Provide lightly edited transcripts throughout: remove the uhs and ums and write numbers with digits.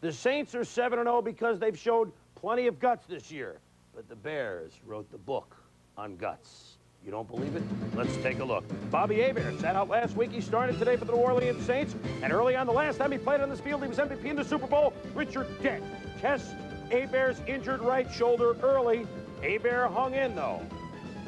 The Saints are 7-0 because they've showed plenty of guts this year. But the Bears wrote the book on guts. You don't believe it? Let's take a look. Bobby Hebert sat out last week. He started today for the New Orleans Saints. And early on, the last time he played on this field, he was MVP in the Super Bowl. Richard Dent tests Hebert's injured right shoulder early. Hebert hung in, though.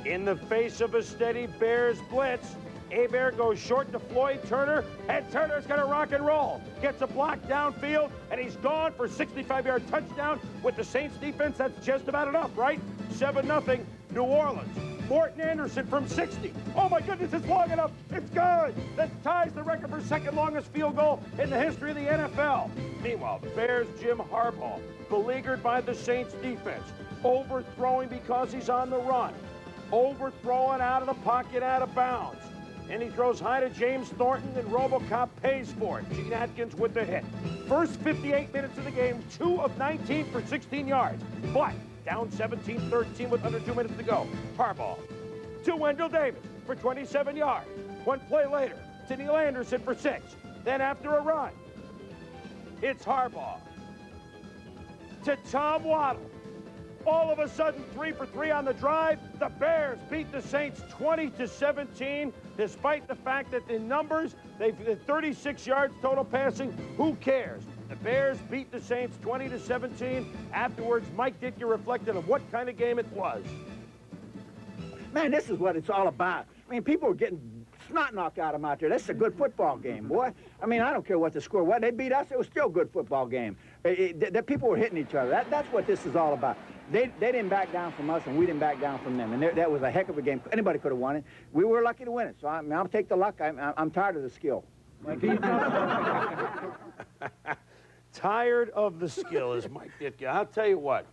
In the face of a steady Bears blitz, Hebert goes short to Floyd Turner, and Turner's going to rock and roll. Gets a block downfield, and he's gone for a 65-yard touchdown. With the Saints defense, that's just about enough, right? 7-0, New Orleans. Morton Anderson from 60. Oh, my goodness, it's long enough. It's good. That ties the record for second longest field goal in the history of the NFL. Meanwhile, the Bears' Jim Harbaugh, beleaguered by the Saints defense, overthrowing because he's on the run, overthrowing out of the pocket, out of bounds. And he throws high to James Thornton, and RoboCop pays for it. Gene Atkins with the hit. First 58 minutes of the game, 2 of 19 for 16 yards. But down 17-13 with under 2 minutes to go. Harbaugh to Wendell Davis for 27 yards. One play later to Neil Anderson for 6. Then after a run, it's Harbaugh to Tom Waddle. All of a sudden, 3 for 3 on the drive. The Bears beat the Saints 20-17, despite the fact that in numbers, they've 36 yards total passing. Who cares? The Bears beat the Saints 20-17. Afterwards, Mike Ditka reflected on what kind of game it was. Man, this is what it's all about. I mean, people are getting snot knocked out of them out there. That's a good football game, boy. I mean, I don't care what the score was. They beat us. It was still a good football game. The people were hitting each other. That's what this is all about. They didn't back down from us, and we didn't back down from them. And that was a heck of a game. Anybody could have won it. We were lucky to win it. So I'll take the luck. I'm tired of the skill. Tired of the skill is Mike Ditka. I'll tell you what.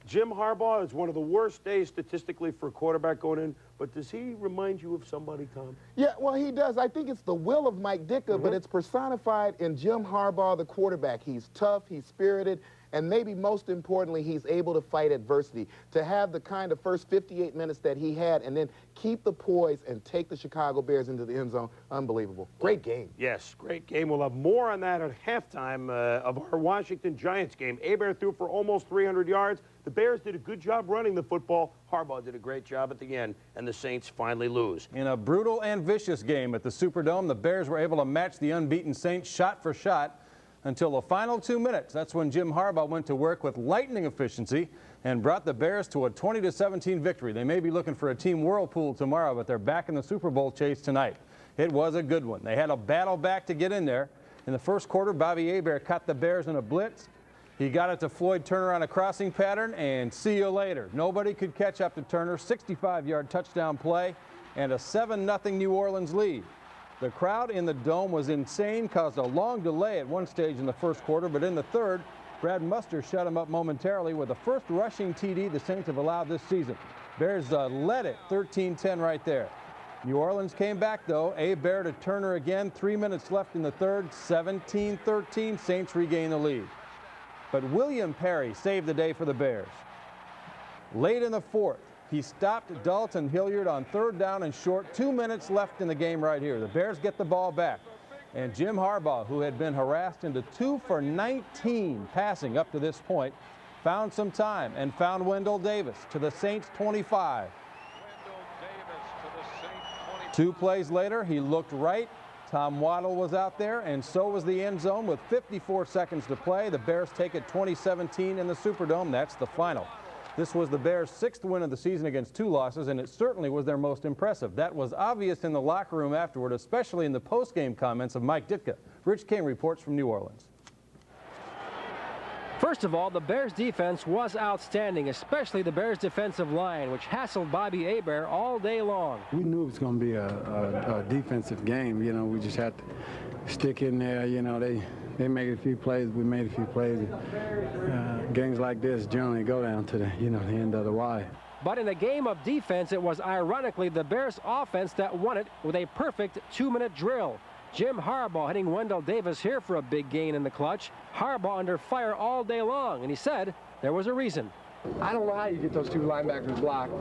Jim Harbaugh is one of the worst days statistically for a quarterback going in, but does he remind you of somebody, Tom? Yeah, well, he does. I think it's the will of Mike Ditka, but it's personified in Jim Harbaugh, the quarterback. He's tough, he's spirited, and maybe most importantly, he's able to fight adversity. To have the kind of first 58 minutes that he had and then keep the poise and take the Chicago Bears into the end zone, unbelievable. Great game. Yes, great game. We'll have more on that at halftime of our Washington Giants game. Hebert threw for almost 300 yards. The Bears did a good job running the football. Harbaugh did a great job at the end, and the Saints finally lose. In a brutal and vicious game at the Superdome, the Bears were able to match the unbeaten Saints shot for shot until the final 2 minutes. That's when Jim Harbaugh went to work with lightning efficiency and brought the Bears to a 20-17 victory. They may be looking for a team whirlpool tomorrow, but they're back in the Super Bowl chase tonight. It was a good one. They had a battle back to get in there. In the first quarter, Bobby Hebert caught the Bears in a blitz. He got it to Floyd Turner on a crossing pattern, and see you later. Nobody could catch up to Turner. 65-yard touchdown play and a 7-0 New Orleans lead. The crowd in the Dome was insane, caused a long delay at one stage in the first quarter, but in the third, Brad Muster shut him up momentarily with the first rushing TD the Saints have allowed this season. Bears led it 13-10 right there. New Orleans came back, though. Hebert to Turner again. 3 minutes left in the third. 17-13. Saints regain the lead. But William Perry saved the day for the Bears. Late in the fourth, he stopped Dalton Hilliard on third down and short. 2 minutes left in the game right here. The Bears get the ball back. And Jim Harbaugh, who had been harassed into 2 for 19 passing up to this point, found some time and found Wendell Davis to the Saints 25. 2 plays later, he looked right. Tom Waddle was out there, and so was the end zone with 54 seconds to play. The Bears take it 20-17 in the Superdome. That's the final. This was the Bears' 6th win of the season against 2 losses, and it certainly was their most impressive. That was obvious in the locker room afterward, especially in the post-game comments of Mike Ditka. Rich King reports from New Orleans. First of all, the Bears' defense was outstanding, especially the Bears' defensive line, which hassled Bobby Hebert all day long. We knew it was going to be a defensive game. You know, we just had to stick in there. You know, they made a few plays, we made a few plays. Games like this generally go down to the end of the wire. But in a game of defense, it was ironically the Bears' offense that won it with a perfect 2-minute drill. Jim Harbaugh hitting Wendell Davis here for a big gain in the clutch. Harbaugh under fire all day long, and he said there was a reason. I don't know how you get those 2 linebackers blocked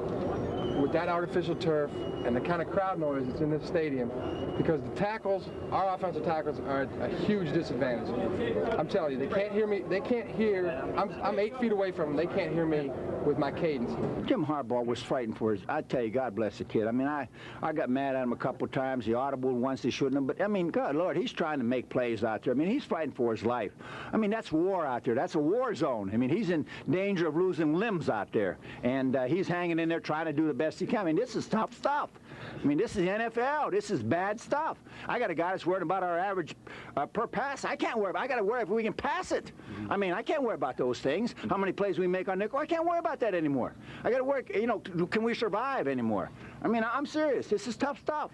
with that artificial turf and the kind of crowd noise that's in this stadium, because the tackles, our offensive tackles, are a huge disadvantage. I'm telling you, they can't hear me. They can't hear. I'm 8 feet away from them. They can't hear me with my cadence. Jim Harbaugh was fighting for his, I tell you, God bless the kid. I mean, I got mad at him a couple of times. He audibled once he shouldn't have, but I mean, God Lord, he's trying to make plays out there. I mean, he's fighting for his life. I mean, that's war out there. That's a war zone. I mean, he's in danger of losing limbs out there, and he's hanging in there trying to do the best he can. I mean, this is tough stuff. I mean, this is the NFL. This is bad stuff. I got a guy that's worried about our average per pass. I can't worry about it. I got to worry if we can pass it. I mean, I can't worry about those things. How many plays we make on nickel, I can't worry about that anymore. I got to work, you know, can we survive anymore? I mean, I'm serious. This is tough stuff.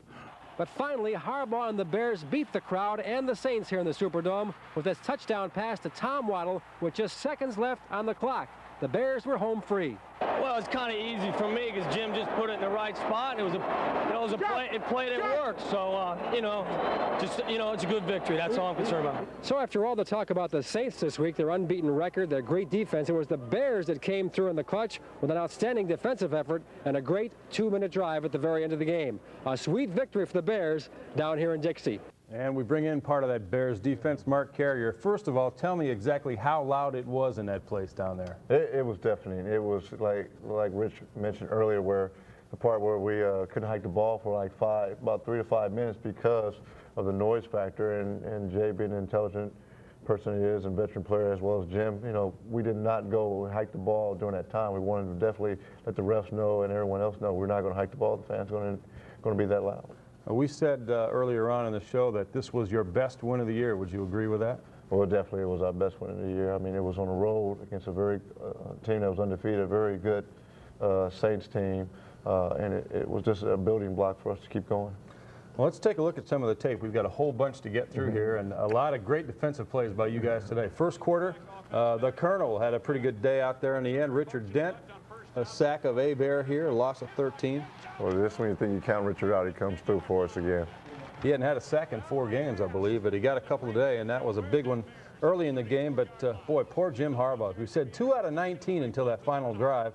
But finally, Harbaugh and the Bears beat the crowd and the Saints here in the Superdome with his touchdown pass to Tom Waddle with just seconds left on the clock. The Bears were home free. Well, it's kind of easy for me because Jim just put it in the right spot. And it was a play. It played. It worked. So it's a good victory. That's all I'm concerned about. So after all the talk about the Saints this week, their unbeaten record, their great defense, it was the Bears that came through in the clutch with an outstanding defensive effort and a great 2-minute drive at the very end of the game. A sweet victory for the Bears down here in Dixie. And we bring in part of that Bears defense, Mark Carrier. First of all, tell me exactly how loud it was in that place down there. It was deafening. It was like Rich mentioned earlier, where the part where we couldn't hike the ball for like about 3 to 5 minutes because of the noise factor. And Jay, being an intelligent person he is and veteran player as well as Jim, you know, we did not go and hike the ball during that time. We wanted to definitely let the refs know and everyone else know we're not going to hike the ball. The fans are going to be that loud. We said earlier on in the show that this was your best win of the year. Would you agree with that? Well, definitely it was our best win of the year. I mean, it was on the road against a very team that was undefeated, a very good Saints team, and it was just a building block for us to keep going. Well, let's take a look at some of the tape. We've got a whole bunch to get through here, and a lot of great defensive plays by you guys today. First quarter, the Colonel had a pretty good day out there in the end. Richard Dent, a sack of Hebert here, a loss of 13. Well, this when you think you count Richard out, he comes through for us again. He hadn't had a sack in 4 games, I believe, but he got a couple today, and that was a big one early in the game. But, boy, poor Jim Harbaugh. We said 2 out of 19 until that final drive,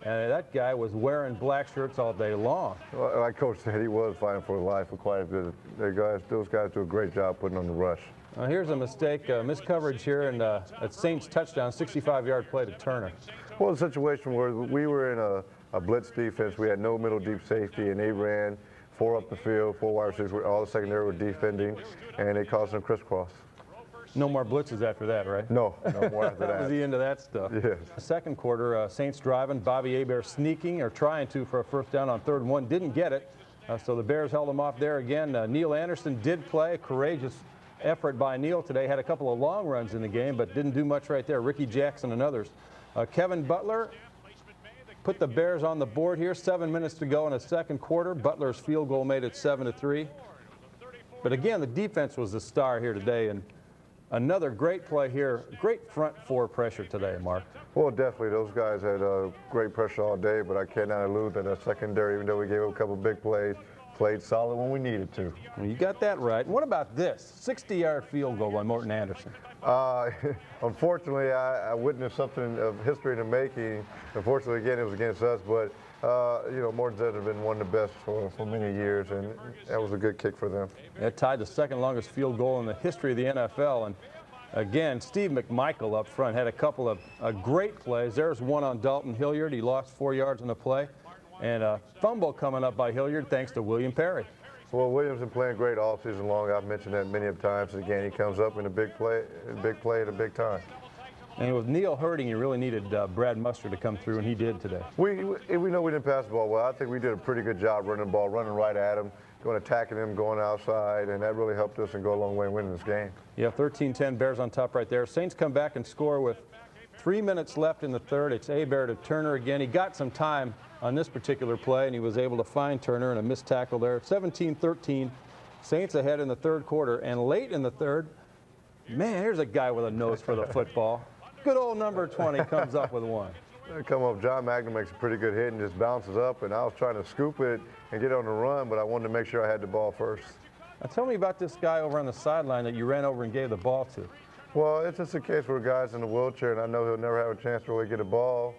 and that guy was wearing black shirts all day long. Well, like Coach said, he was fighting for his life for quite a bit. Those guys do a great job putting on the rush. Here's a mistake, miscoverage here, and a Saints touchdown, 65-yard play to Turner. Well, a situation where we were in a blitz defense. We had no middle deep safety, and they ran 4 up the field, 4 wide receivers. All the secondary were defending, and it caused them crisscross. No more blitzes after that, right? No more after that. That was the end of that stuff. Yes. Second quarter, Saints driving, Bobby Hebert sneaking or trying to for a first down on 3rd and 1, didn't get it. So the Bears held him off there again. Neil Anderson did play, a courageous effort by Neil today. Had a couple of long runs in the game, but didn't do much right there. Ricky Jackson and others. Kevin Butler put the Bears on the board here. 7 minutes to go in the second quarter. Butler's field goal made it 7-3. But again, the defense was the star here today, and another great play here. Great front 4 pressure today, Mark. Well, definitely. Those guys had great pressure all day, but I cannot allude that our secondary, even though we gave up a couple big plays, played solid when we needed to. Well, you got that right. And what about this? 60-yard field goal by Morton Anderson. Unfortunately, I witnessed something of history in the making. Unfortunately, again, it was against us, but Morton's has been one of the best for many years, and that was a good kick for them. It tied the second longest field goal in the history of the NFL. And again, Steve McMichael up front had a couple of great plays. There's one on Dalton Hilliard. He lost 4 yards on the play. And a fumble coming up by Hilliard thanks to William Perry. Well, Williams been playing great all season long. I've mentioned that many times. Again, he comes up in a big play at a big time. And with Neil hurting, you really needed Brad Muster to come through, and he did today. We know we didn't pass the ball well. I think we did a pretty good job running the ball, running right at him, attacking him, going outside, and that really helped us and go a long way in winning this game. Yeah, 13-10, Bears on top right there. Saints come back and score with 3 minutes left in the third. It's Hebert to Turner again. He got some time on this particular play, and he was able to find Turner in a missed tackle there. 17-13, Saints ahead in the third quarter. And late in the third, man, here's a guy with a nose for the football. Good old number 20 comes up with one. Come up, John Magnum makes a pretty good hit and just bounces up, and I was trying to scoop it and get on the run, but I wanted to make sure I had the ball first. Now tell me about this guy over on the sideline that you ran over and gave the ball to. Well, it's just a case where a guy's in a wheelchair, and I know he'll never have a chance to really get a ball.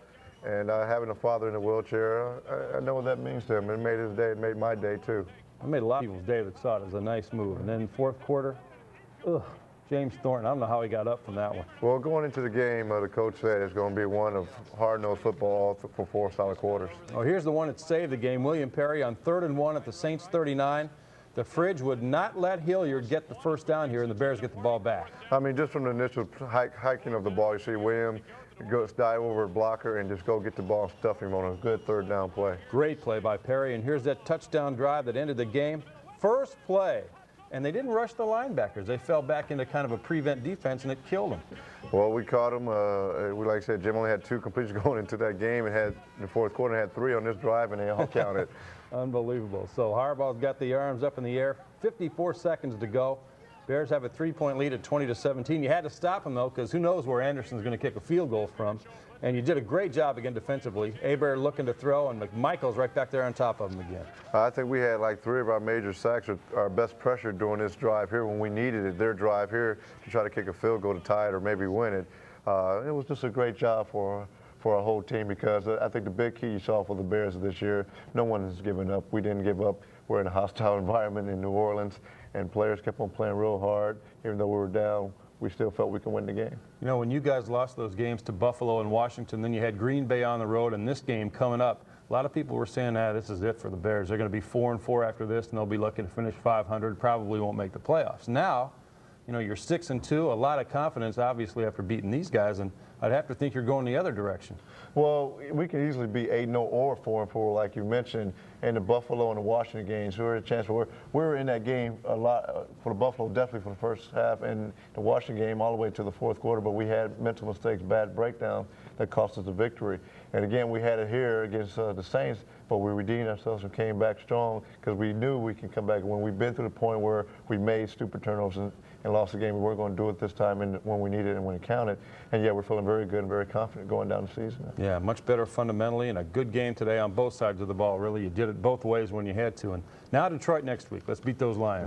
And having a father in a wheelchair, I know what that means to him. It made his day. It made my day, too. I made a lot of people's day that saw it as a nice move. And then fourth quarter, James Thornton, I don't know how he got up from that one. Well, going into the game, the coach said it's going to be one of hard-nosed football for 4 solid quarters. Oh, here's the one that saved the game. William Perry on 3rd and 1 at the Saints 39. The Fridge would not let Hilliard get the first down here, and the Bears get the ball back. I mean, just from the initial hiking of the ball, you see William dive over a blocker and just go get the ball and stuff him on a good 3rd down play. Great play by Perry, and here's that touchdown drive that ended the game. First play, and they didn't rush the linebackers. They fell back into kind of a prevent defense, and it killed them. Well, we caught him. Like I said, Jim only had 2 completions going into that game, and had in the fourth quarter had 3 on this drive, and they all counted. Unbelievable. So Harbaugh's got the arms up in the air. 54 seconds to go. Bears have a 3-point lead at 20-17. You had to stop him, though, because who knows where Anderson's going to kick a field goal from. And you did a great job again defensively. Hebert looking to throw, and McMichael's right back there on top of him again. I think we had like 3 of our major sacks, our best pressure during this drive here when we needed it. Their drive here to try to kick a field goal to tie it or maybe win it. It was just a great job for our whole team, because I think the big key you saw for the Bears this year, no one has given up. We didn't give up. We're in a hostile environment in New Orleans, and players kept on playing real hard. Even though we were down, we still felt we could win the game. You know, when you guys lost those games to Buffalo and Washington, then you had Green Bay on the road, and this game coming up, a lot of people were saying, this is it for the Bears. They're going to be 4-4 after this, and they'll be looking to finish 500, probably won't make the playoffs. Now, you know, you're 6-2, a lot of confidence, obviously, after beating these guys, and I'd have to think you're going the other direction. Well, we can easily be 8-0 or 4-4, like you mentioned, in the Buffalo and the Washington games. We were a chance we were in that game a lot for the Buffalo, definitely for the first half, and the Washington game all the way to the fourth quarter. But we had mental mistakes, bad breakdown that cost us the victory. And again, we had it here against the Saints, but we redeemed ourselves and came back strong because we knew we can come back. When we've been to the point where we made stupid turnovers and lost the game, we weren't going to do it this time and when we needed it and when it counted. And yeah, we're feeling very good and very confident going down the season. Yeah, much better fundamentally, and a good game today on both sides of the ball. Really, you did it both ways when you had to. And now Detroit next week. Let's beat those Lions.